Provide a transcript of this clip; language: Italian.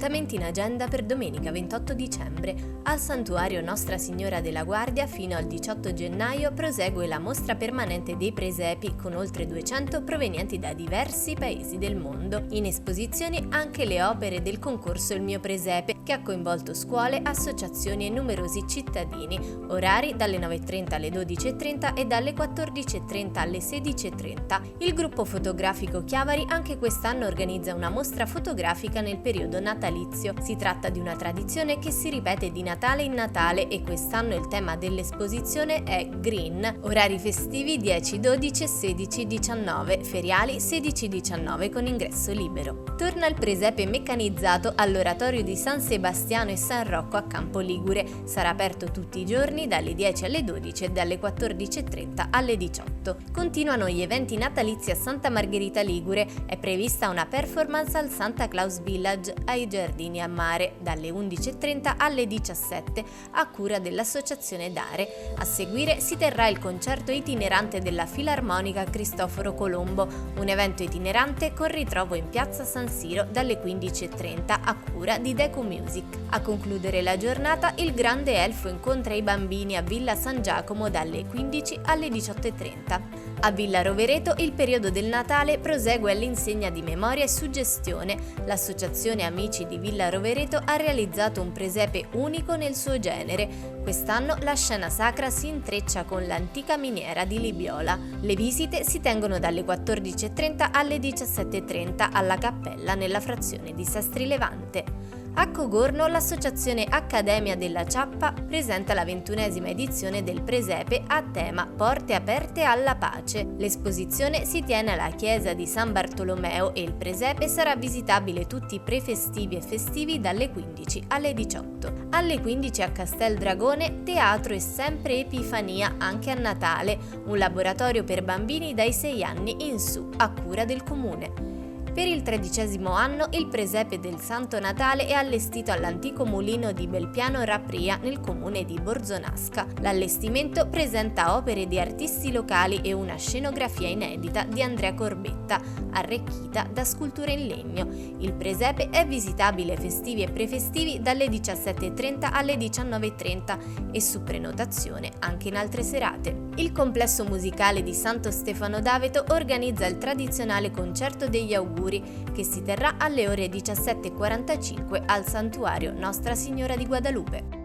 appuntamenti in agenda per domenica 28 dicembre. Al Santuario Nostra Signora della Guardia fino al 18 gennaio prosegue la mostra permanente dei presepi con oltre 200 provenienti da diversi paesi del mondo. In esposizione anche le opere del concorso Il mio presepe, che ha coinvolto scuole, associazioni e numerosi cittadini. Orari dalle 9:30 alle 12:30 e dalle 14:30 alle 16:30. Il gruppo fotografico Chiavari anche quest'anno organizza una mostra fotografica nel periodo natalizio. Si tratta di una tradizione che si ripete di Natale in Natale e quest'anno il tema dell'esposizione è Green. Orari festivi 10, 12 e 16, 19, feriali 16, 19 con ingresso libero. Torna il presepe meccanizzato all'oratorio di San Sebastiano e San Rocco a Campo Ligure. Sarà aperto tutti i giorni dalle 10 alle 12 e dalle 14:30 alle 18. Continuano gli eventi natalizi a Santa Margherita Ligure. È prevista una performance al Santa Claus Village ai Giardini a Mare dalle 11:30 alle 17 a cura dell'associazione Dare. A seguire si terrà il concerto itinerante della Filarmonica Cristoforo Colombo, un evento itinerante con ritrovo in piazza San Siro dalle 15:30 a cura di Deco Music. A concludere la giornata il grande elfo incontra i bambini a Villa San Giacomo dalle 15 alle 18:30. A Villa Rovereto il periodo del Natale prosegue all'insegna di memoria e suggestione. L'associazione Amici di Villa Rovereto ha realizzato un presepe unico nel suo genere. Quest'anno la scena sacra si intreccia con l'antica miniera di Libiola. Le visite si tengono dalle 14:30 alle 17:30 alla cappella nella frazione di Sestri Levante. A Cogorno l'associazione Accademia della Ciappa presenta la 21ª edizione del presepe a tema Porte aperte alla pace. L'esposizione si tiene alla chiesa di San Bartolomeo e il presepe sarà visitabile tutti i prefestivi e festivi dalle 15 alle 18. Alle 15 a Castel Dragone, teatro e sempre Epifania anche a Natale, un laboratorio per bambini dai 6 anni in su a cura del comune. Per il 13° anno il presepe del Santo Natale è allestito all'antico mulino di Belpiano Rapria nel comune di Borzonasca. L'allestimento presenta opere di artisti locali e una scenografia inedita di Andrea Corbetta, arricchita da sculture in legno. Il presepe è visitabile festivi e prefestivi dalle 17:30 alle 19:30 e su prenotazione anche in altre serate. Il complesso musicale di Santo Stefano d'Aveto organizza il tradizionale concerto degli auguri che si terrà alle ore 17:45 al Santuario Nostra Signora di Guadalupe.